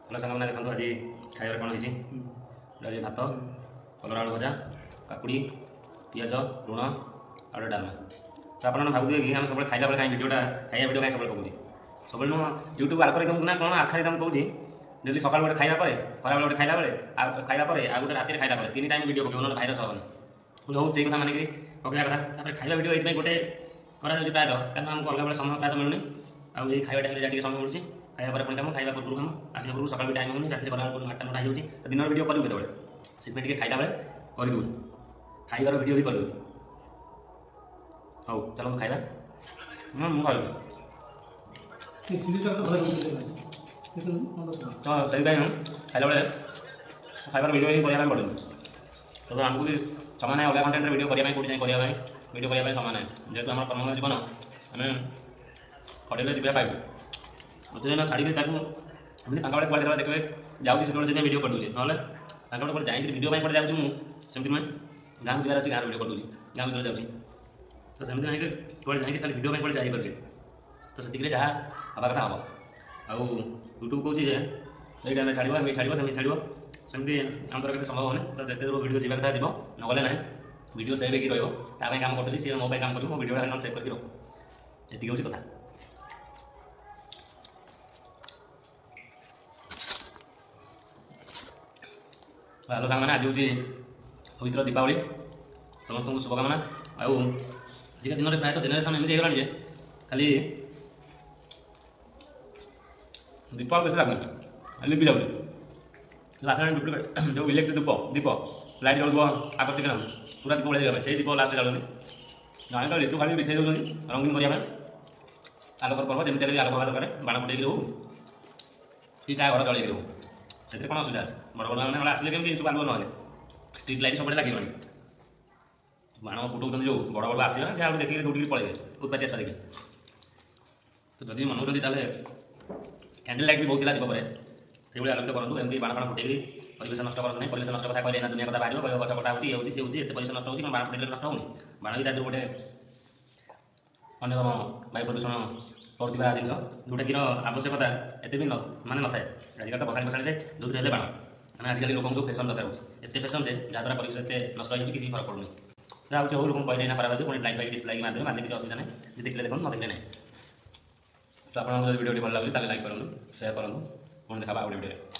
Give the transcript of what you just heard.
Hello सांग देखो आज खाइबार कौन होती भात कलरा आलू भजा काकुड़ी पिज लुण आउ डालमा तो आप भावुए कि हम सब खाइला बेले कहीं वीडियोटा खाइबा वीडियो कहीं सब पकाऊँ सब यूट्यूब आल्गोरिथम ना कौन आखारिथम कहूँ डेली सकाल गोटे खाइबा खरा गोटे खाइला बेले खाइबा आ गोटे राति खाइला तीन टाइम वीडियो पकेब ना भाइरस हेनी हो से कथा मानिक पकड़ा कथा खाइबा वीडियो ये गोटे कराई प्रायतः कारण आमको अलग बेले समय प्रायतः मिलूनी आउ ये खाइबा टाइम टे समय मिलूँ खाइबा पुणी कम खाइबा पूर्व कम आसा पूर्व सकाल भी टाइम होनी रात गला 8टा 9टा हो दिन वीडियो करूँ केतने से खाइला बेले करदे खाइबार वीडियो भी कर हौ चलो खाइबा से खाइला बेले खाइबार वीडियो ही करने पड़े तो आमको भी समय अलग कंटेंट वीडियो करने कौटी जाए वीडियो करने समय ना जेहतु आम कर्ममय जीवन आम खड़े जीवा पाइबू अच्छे ना छाड़ी एमती बेले कुआड़े देखिए जाऊँगी से वीडियो कर दूसरे ना कौटे जाए वीडियो पर जाऊँ मुझे मैं गाँव को जबार अच्छे गाँव वीडियो कर दूसरी गाँव को जाऊँगी तो सेमती ना कुआड़े जाए खाली वीडियो पर जापारे तो से जहाँ हवा कथा हम आउ यूट्यूब कहूँ ये टाइम छाड़ एम छाड़ सेमती छाड़ सेमती आम तरह संभव होने तो जिते वीडियो जावा कथा जीव नगले ना वीडियो सेव हो रही काम करी सी मो काम कर वीडियो ना सेव करके रखू ये हूँ कथा हेलो सांग मैंने आज हूँ पवित्र दीपावली समस्त शुभकामना आजिका दिन में प्रायतः जेनेरेशन एमती होगा जे खाली दीप बेस लगुनि लिपि जाऊँ लास्ट डुप्लिकेट जो इलेक्ट्रिक दीप लाइट जल आकर्षिक पूरा दीप उड़े से दीप लास्ट जाऊँ जहाँ तो लिचु खाली बिछे दूँ रंगीन करने आलोक पर्व जमी भी आलोक हवा दरकार बाण फुटेक हो कि क्या घर जल हो से कौन असुविधा अच्छे बड़ बड़ मैंने आसिले केमी सब आलुआ ना स्ट्रीट लाइट सब लगे बाण फुटाऊँ जो बड़ बड़ आसवे से आगे देखिए दौड़ी पड़े उत्पाती आशा देखिए तो जब मनाऊँ ताले कैंडल लाइट भी बहुत दीप पर से आलोकित करूँ एमती बाण बाण फुटेक परिवेश नष्ट करते नहीं परिवेश नष्ट कथा कहले दुनिया कथा बाहर गछ कटा होती ये होती परिवेश नष्ट होती बाण फुटे नष्ट होनी बाण भी तार गोटे अन्यतम वायु प्रदूषण करुवा जिन जोटा कि आवश्यकता एत भी माने न था आजिकल तो बसाणी बसाणी जो हेल्ले बाण मैंने आजिकल लोक सब फैशन दरकार होते एत फैशन जे जहाँद्वारा परिवेश एत नष्ट हो किसी फरक पड़ूनी जहाँ हो लोक कहले ना खराब पुणी लाइट फाइट डिस्प्ले मारदे मारने किसी असुविधा नहीं जी देखले देखो न देखले नहीं तो आपको वीडियो भल लगे लाइक करूँ शेयर करूँ पुणी देखा आउट वीडियो।